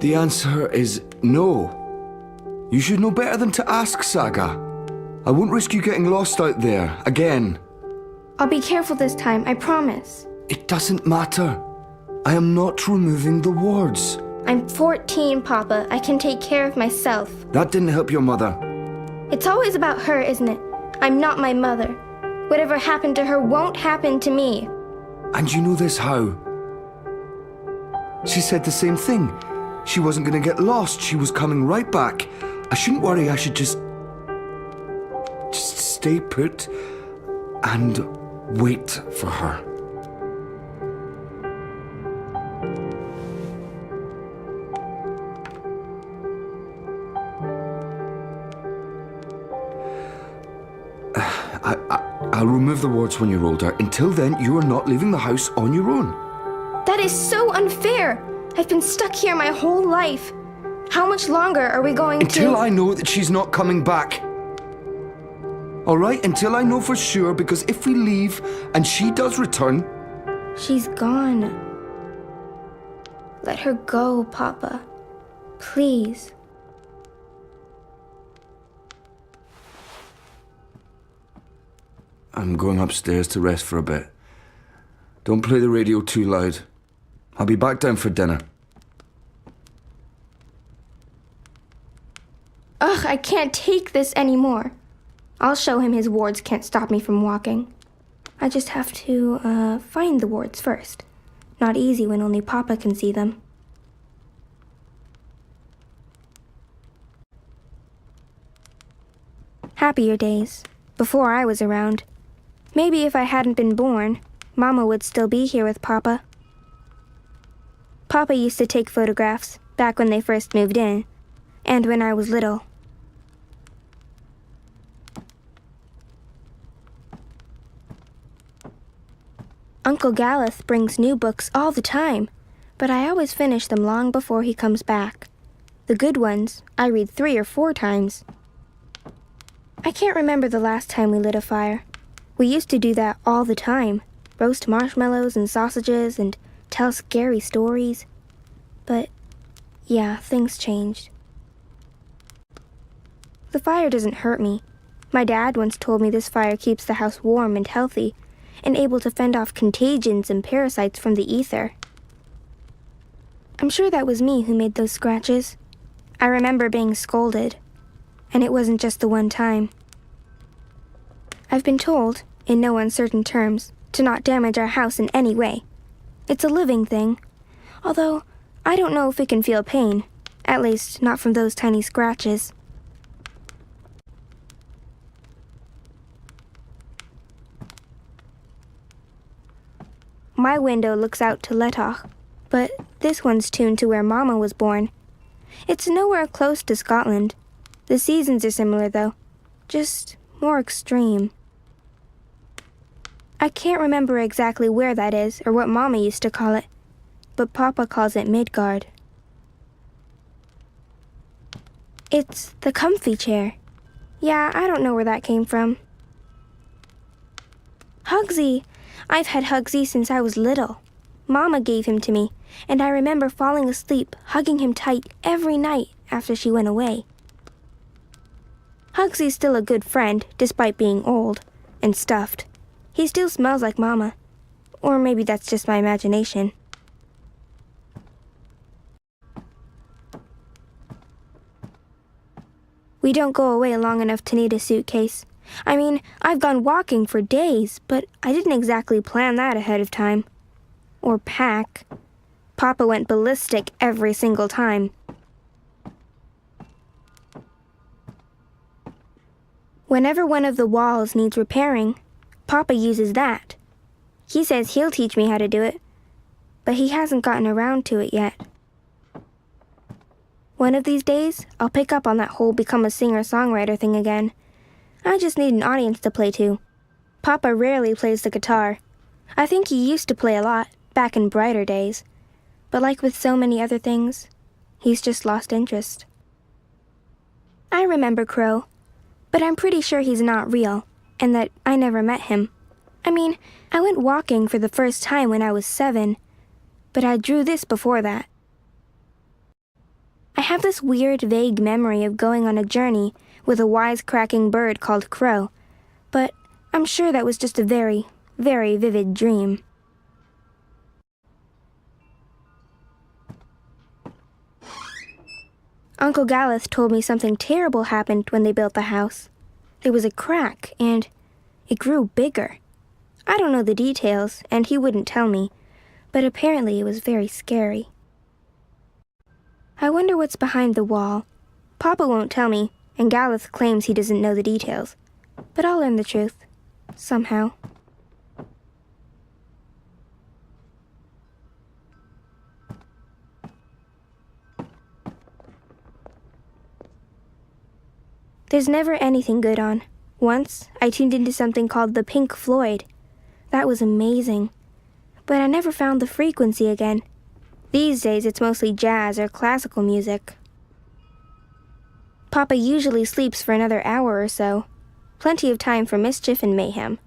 The answer is no. You should know better than to ask, Saga. I won't risk you getting lost out there, again. I'll be careful this time, I promise. It doesn't matter. I am not removing the wards. I'm 14, Papa. I can take care of myself. That didn't help your mother. It's always about her, isn't it? I'm not my mother. Whatever happened to her won't happen to me. And you know this how? She said the same thing. She wasn't going to get lost. She was coming right back. I shouldn't worry. I should just stay put and wait for her. I'll remove the wards when you're older. Until then, you are not leaving the house on your own. That is so unfair. I've been stuck here my whole life. How much longer are we going Until I know that she's not coming back. All right? Until I know for sure, because if we leave and she does return... She's gone. Let her go, Papa. Please. I'm going upstairs to rest for a bit. Don't play the radio too loud. I'll be back down for dinner. Ugh, I can't take this anymore. I'll show him his wards can't stop me from walking. I just have to, find the wards first. Not easy when only Papa can see them. Happier days. Before I was around. Maybe if I hadn't been born, Mama would still be here with Papa. Papa used to take photographs, back when they first moved in, and when I was little. Uncle Galeth brings new books all the time, but I always finish them long before he comes back. The good ones, I read 3 or 4 times. I can't remember the last time we lit a fire. We used to do that all the time. Roast marshmallows and sausages and tell scary stories. But, yeah, things changed. The fire doesn't hurt me. My dad once told me this fire keeps the house warm and healthy, and able to fend off contagions and parasites from the ether. I'm sure that was me who made those scratches. I remember being scolded, and it wasn't just the one time. I've been told, in no uncertain terms, to not damage our house in any way. It's a living thing, although I don't know if it can feel pain, at least not from those tiny scratches. My window looks out to Lettoch, but this one's tuned to where Mama was born. It's nowhere close to Scotland. The seasons are similar, though, just more extreme. I can't remember exactly where that is or what Mama used to call it, but Papa calls it Midgard. It's the comfy chair. Yeah, I don't know where that came from. Hugsy! I've had Hugsy since I was little. Mama gave him to me, and I remember falling asleep, hugging him tight every night after she went away. Hugsy's still a good friend, despite being old and stuffed. He still smells like Mama. Or maybe that's just my imagination. We don't go away long enough to need a suitcase. I mean, I've gone walking for days, but I didn't exactly plan that ahead of time. Or pack. Papa went ballistic every single time. Whenever one of the walls needs repairing, Papa uses that. He says he'll teach me how to do it, but he hasn't gotten around to it yet. One of these days, I'll pick up on that whole become a singer-songwriter thing again. I just need an audience to play to. Papa rarely plays the guitar. I think he used to play a lot, back in brighter days. But like with so many other things, he's just lost interest. I remember Crow, but I'm pretty sure he's not real, and that I never met him. I mean, I went walking for the first time when I was 7, but I drew this before that. I have this weird, vague memory of going on a journey with a wisecracking bird called Crow, but I'm sure that was just a very, very vivid dream. Uncle Galeth told me something terrible happened when they built the house. There was a crack, and it grew bigger. I don't know the details, and he wouldn't tell me, but apparently it was very scary. I wonder what's behind the wall. Papa won't tell me, and Galeth claims he doesn't know the details, but I'll learn the truth, somehow. There's never anything good on. Once, I tuned into something called the Pink Floyd. That was amazing. But I never found the frequency again. These days, it's mostly jazz or classical music. Papa usually sleeps for another hour or so. Plenty of time for mischief and mayhem.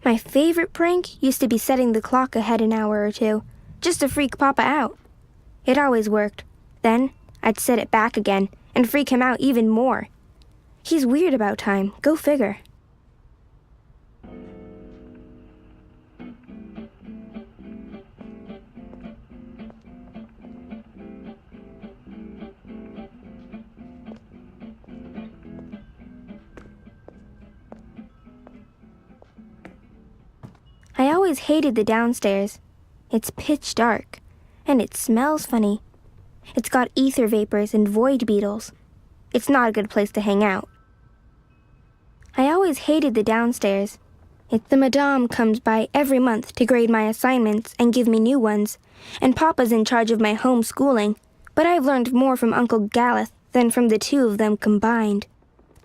My favorite prank used to be setting the clock ahead an hour or two, just to freak Papa out. It always worked. Then, I'd set it back again and freak him out even more. He's weird about time, go figure. I always hated the downstairs. It's pitch dark, and it smells funny. It's got ether vapors and void beetles. It's not a good place to hang out. I always hated the downstairs. The madame comes by every month to grade my assignments and give me new ones, and Papa's in charge of my homeschooling, but I've learned more from Uncle Galeth than from the two of them combined.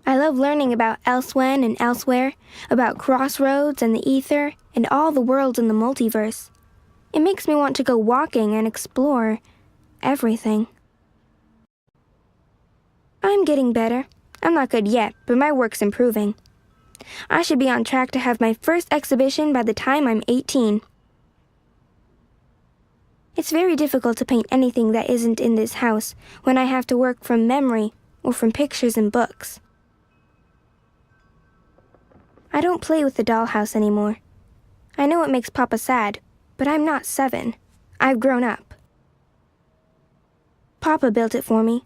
I love learning about elsewhen and elsewhere, about crossroads and the ether, and all the worlds in the multiverse. It makes me want to go walking and explore everything. I'm getting better. I'm not good yet, but my work's improving. I should be on track to have my first exhibition by the time I'm 18. It's very difficult to paint anything that isn't in this house when I have to work from memory or from pictures and books. I don't play with the dollhouse anymore. I know it makes Papa sad, but I'm not 7. I've grown up. Papa built it for me.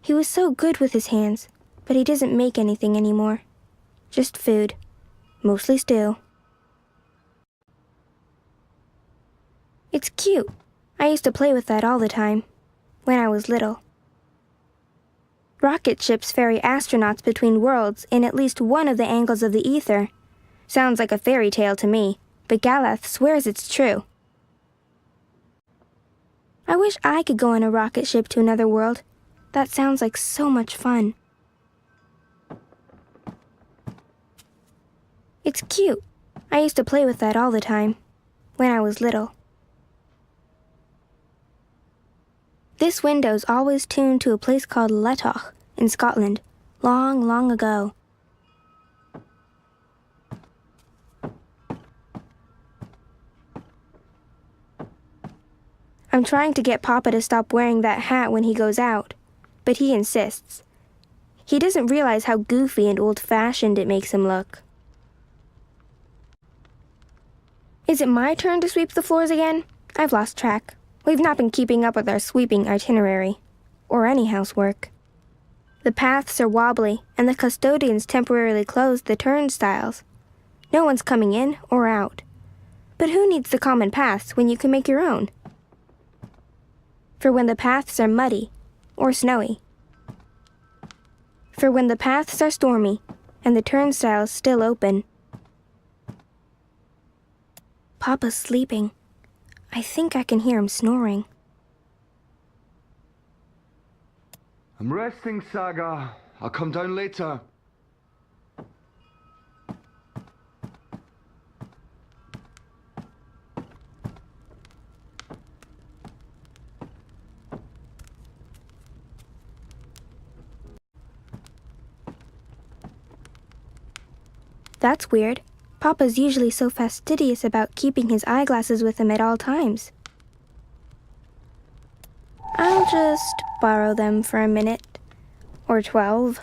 He was so good with his hands, but he doesn't make anything anymore. Just food. Mostly stew. It's cute. I used to play with that all the time, when I was little. Rocket ships ferry astronauts between worlds in at least one of the angles of the ether. Sounds like a fairy tale to me, but Galeth swears it's true. I wish I could go on a rocket ship to another world. That sounds like so much fun. It's cute. I used to play with that all the time, when I was little. This window's always tuned to a place called Letoch in Scotland, long, long ago. I'm trying to get Papa to stop wearing that hat when he goes out, but he insists. He doesn't realize how goofy and old-fashioned it makes him look. Is it my turn to sweep the floors again? I've lost track. We've not been keeping up with our sweeping itinerary, or any housework. The paths are wobbly, and the custodians temporarily closed the turnstiles. No one's coming in or out. But who needs the common paths when you can make your own? For when the paths are muddy or snowy. For when the paths are stormy and the turnstiles still open. Papa's sleeping. I think I can hear him snoring. I'm resting, Saga. I'll come down later. That's weird. Papa's usually so fastidious about keeping his eyeglasses with him at all times. just borrow them for a minute. Or 12.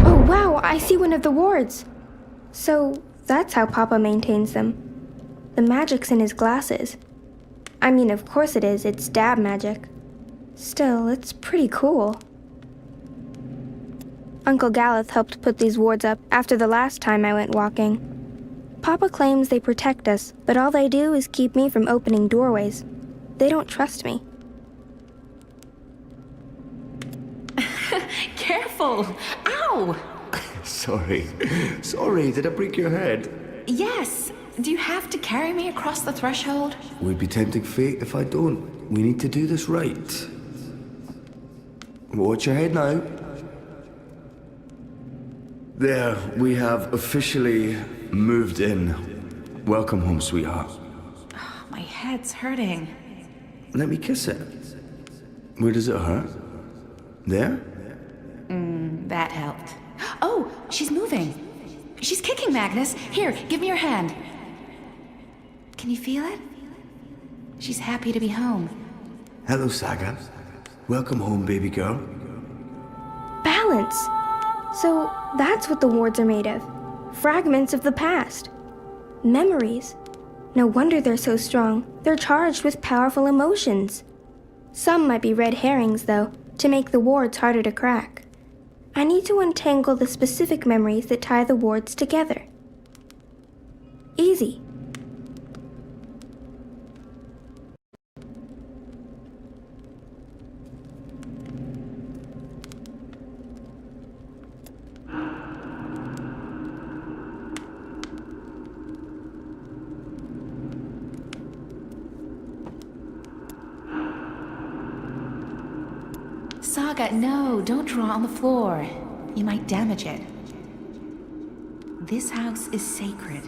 Oh wow, I see one of the wards. So that's how Papa maintains them. The magic's in his glasses. I mean, of course it is, it's dab magic. Still, it's pretty cool. Uncle Galeth helped put these wards up after the last time I went walking. Papa claims they protect us, but all they do is keep me from opening doorways. They don't trust me. Careful! Ow! Sorry, did I break your head? Yes. Do you have to carry me across the threshold? Would be tempting fate if I don't. We need to do this right. Watch your head now. There, we have officially moved in. Welcome home, sweetheart. Oh, my head's hurting. Let me kiss it. Where does it hurt? There? That helped. Oh, she's moving. She's kicking, Magnus. Here, give me your hand. Can you feel it? She's happy to be home. Hello, Saga. Welcome home, baby girl. Balance! So that's what the wards are made of. Fragments of the past. Memories. No wonder they're so strong. They're charged with powerful emotions. Some might be red herrings, though, to make the wards harder to crack. I need to untangle the specific memories that tie the wards together. Easy. Saga, no, don't draw on the floor. You might damage it. This house is sacred.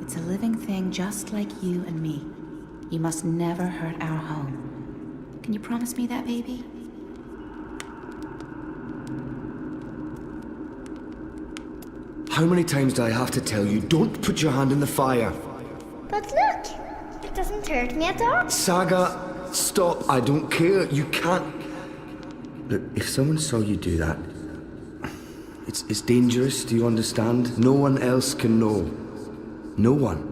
It's a living thing just like you and me. You must never hurt our home. Can you promise me that, baby? How many times do I have to tell you, don't put your hand in the fire? But look, it doesn't hurt me at all. Saga, stop. I don't care. You can't. Look, if someone saw you do that, it's dangerous, do you understand? No one else can know. No one.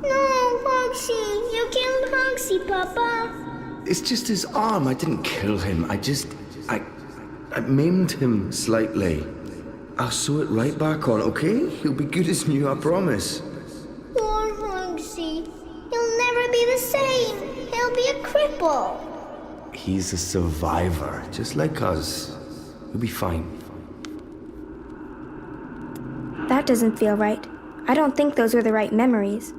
No, Hogsy, you killed Hogsy, Papa. It's just his arm. I didn't kill him. I maimed him slightly. I'll sew it right back on, okay? He'll be good as new, I promise. Poor Hogsy. He'll never be the same. He'll be a cripple. He's a survivor, just like us. He'll be fine. That doesn't feel right. I don't think those were the right memories.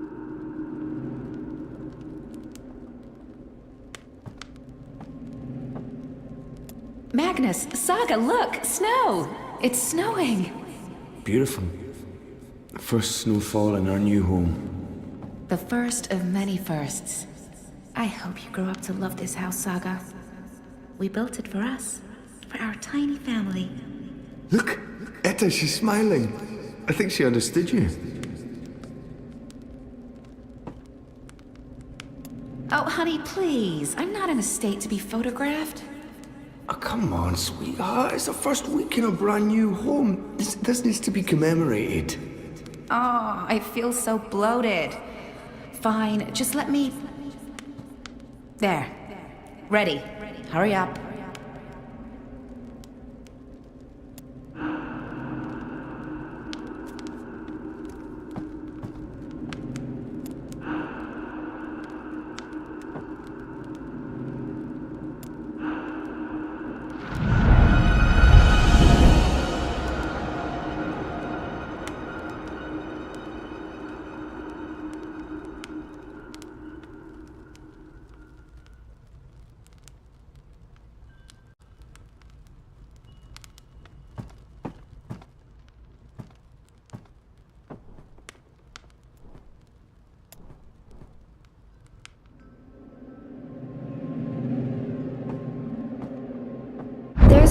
Magnus, Saga, look! Snow! It's snowing! Beautiful. First snowfall in our new home. The first of many firsts. I hope you grow up to love this house, Saga. We built it for us, for our tiny family. Look, Etta, she's smiling. I think she understood you. Oh, honey, please. I'm not in a state to be photographed. Oh, come on, sweetheart. It's the first week in a brand new home. This needs to be commemorated. Oh, I feel so bloated. Fine, just let me... There. Ready. Hurry up.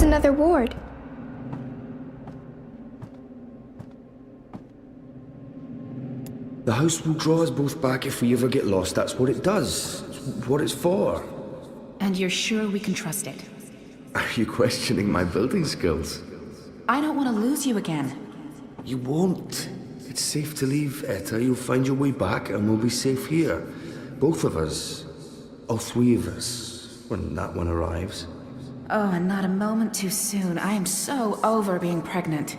another ward. The house will draw us both back if we ever get lost. That's what it does. It's what it's for. And you're sure we can trust it? Are you questioning my building skills? I don't want to lose you again. You won't. It's safe to leave, Etta. You'll find your way back and we'll be safe here. Both of us. All three of us. When that one arrives. Oh, and not a moment too soon. I am so over being pregnant.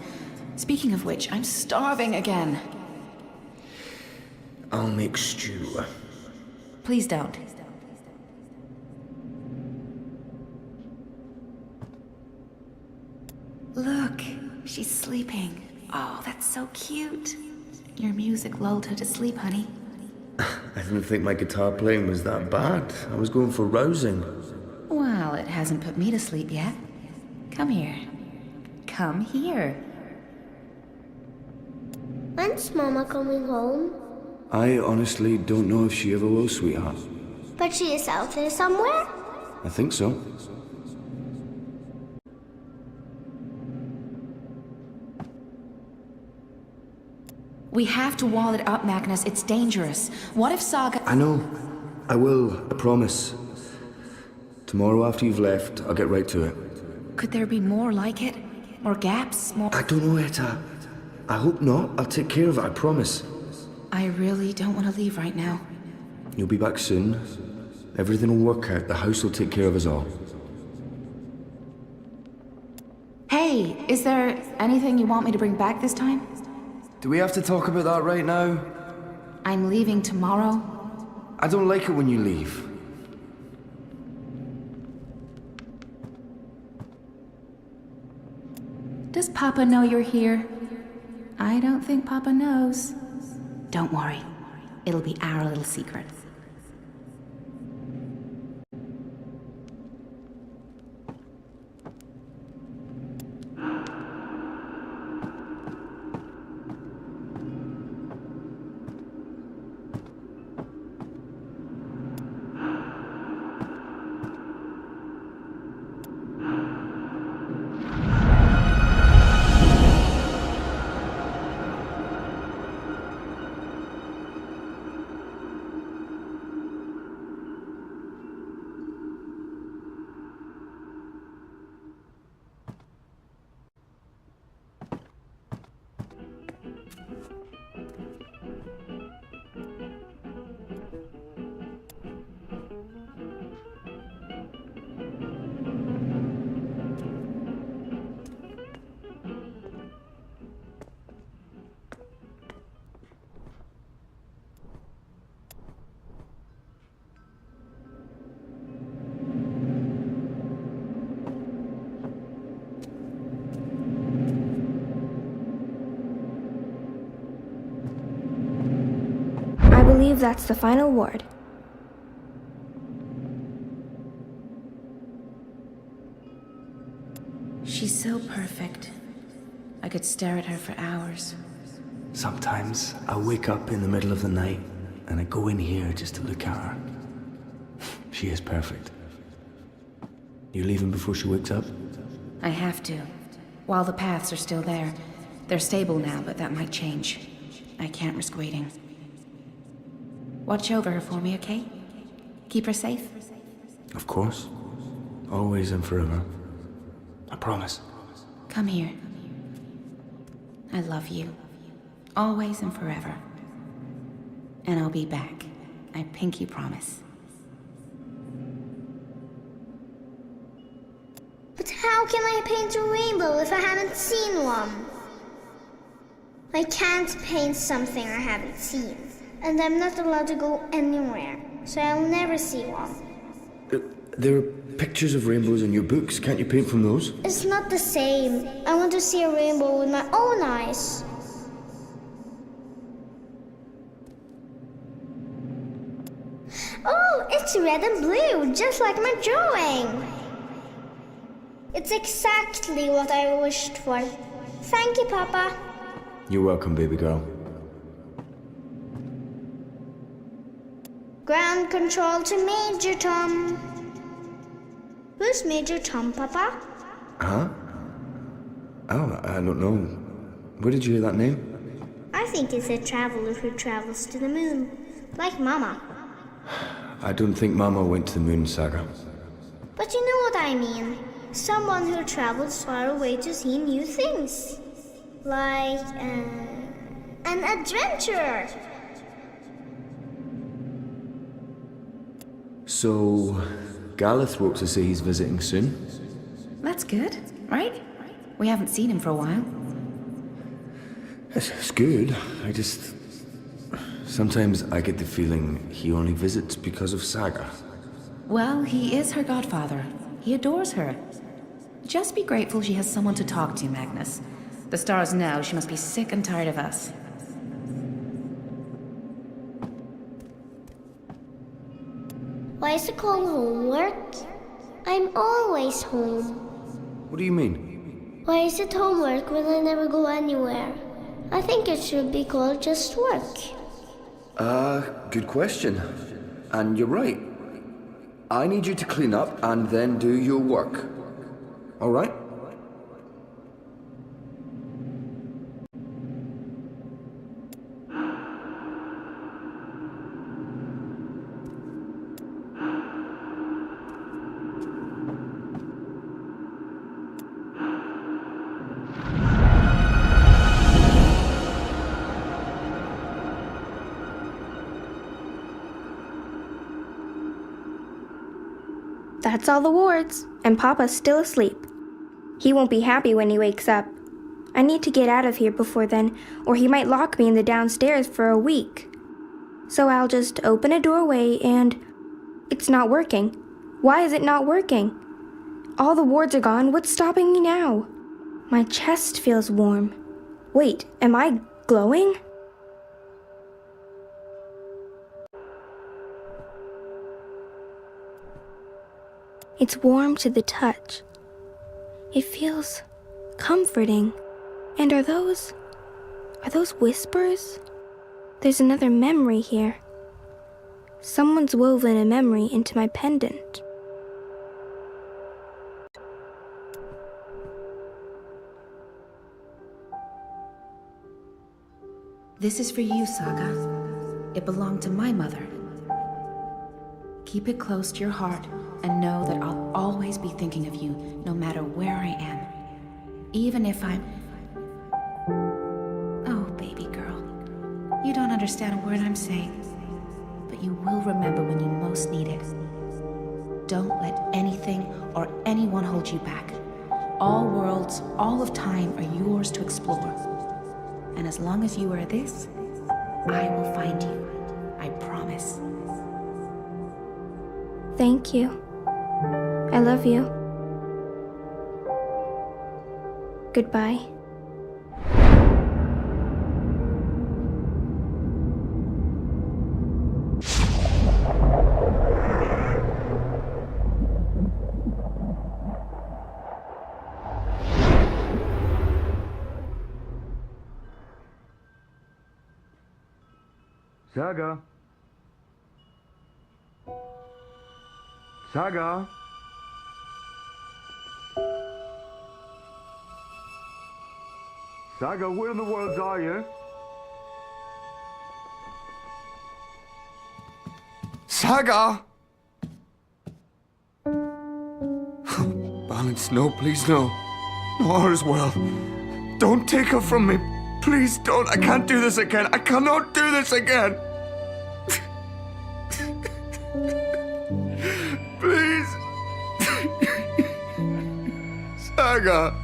Speaking of which, I'm starving again. I'll make stew. Please don't. Look, she's sleeping. Oh, that's so cute. Your music lulled her to sleep, honey. I didn't think my guitar playing was that bad. I was going for rousing. Well, it hasn't put me to sleep yet. Come here. Come here. When's Mama coming home? I honestly don't know if she ever will, sweetheart. But she is out there somewhere? I think so. We have to wall it up, Magnus. It's dangerous. What if Saga... I know. I will. I promise. Tomorrow after you've left, I'll get right to it. Could there be more like it? More gaps? More... I don't know, Etta. I hope not. I'll take care of it, I promise. I really don't want to leave right now. You'll be back soon. Everything will work out. The house will take care of us all. Hey, is there anything you want me to bring back this time? Do we have to talk about that right now? I'm leaving tomorrow. I don't like it when you leave. Does Papa know you're here? I don't think Papa knows. Don't worry. It'll be our little secret. I believe that's the final ward. She's so perfect. I could stare at her for hours. Sometimes I wake up in the middle of the night and I go in here just to look at her. She is perfect. You leaving before she wakes up? I have to. While the paths are still there. They're stable now, but that might change. I can't risk waiting. Watch over her for me, okay? Keep her safe? Of course. Always and forever. I promise. Come here. I love you. Always and forever. And I'll be back. I pinky promise. But how can I paint a rainbow if I haven't seen one? I can't paint something I haven't seen. And I'm not allowed to go anywhere, so I'll never see one. There are pictures of rainbows in your books. Can't you paint from those? It's not the same. I want to see a rainbow with my own eyes. Oh, it's red and blue, just like my drawing. It's exactly what I wished for. Thank you, Papa. You're welcome, baby girl. Ground control to Major Tom. Who's Major Tom, Papa? Huh? Oh, I don't know. Where did you hear that name? I think it's a traveler who travels to the moon, like Mama. I don't think Mama went to the moon, Saga. But you know what I mean. Someone who travels far away to see new things. Like, an adventurer. So, Gareth wrote to say he's visiting soon? That's good, right? We haven't seen him for a while. It's good. Sometimes I get the feeling he only visits because of Saga. Well, he is her godfather. He adores her. Just be grateful she has someone to talk to, Magnus. The stars know she must be sick and tired of us. Why is it called homework? I'm always home. What do you mean? Why is it homework when I never go anywhere? I think it should be called just work. Good question. And you're right. I need you to clean up and then do your work. All right? That's all the wards, and Papa's still asleep. He won't be happy when he wakes up. I need to get out of here before then, or he might lock me in the downstairs for a week. So I'll just open a doorway and... It's not working. Why is it not working? All the wards are gone. What's stopping me now? My chest feels warm. Wait, am I glowing? It's warm to the touch. It feels comforting. And are those whispers? There's another memory here. Someone's woven a memory into my pendant. This is for you, Saga. It belonged to my mother. Keep it close to your heart and know that I'll always be thinking of you, no matter where I am. Even if I'm... Oh, baby girl. You don't understand a word I'm saying, but you will remember when you most need it. Don't let anything or anyone hold you back. All worlds, all of time are yours to explore. And as long as you are this, I will find you. I promise. Thank you. I love you. Goodbye. Saga? Saga? Saga, where in the world are you? Saga! Balance, no, please, no. No, her as well. Don't take her from me. Please don't. I can't do this again. I cannot do this again. Please. Saga.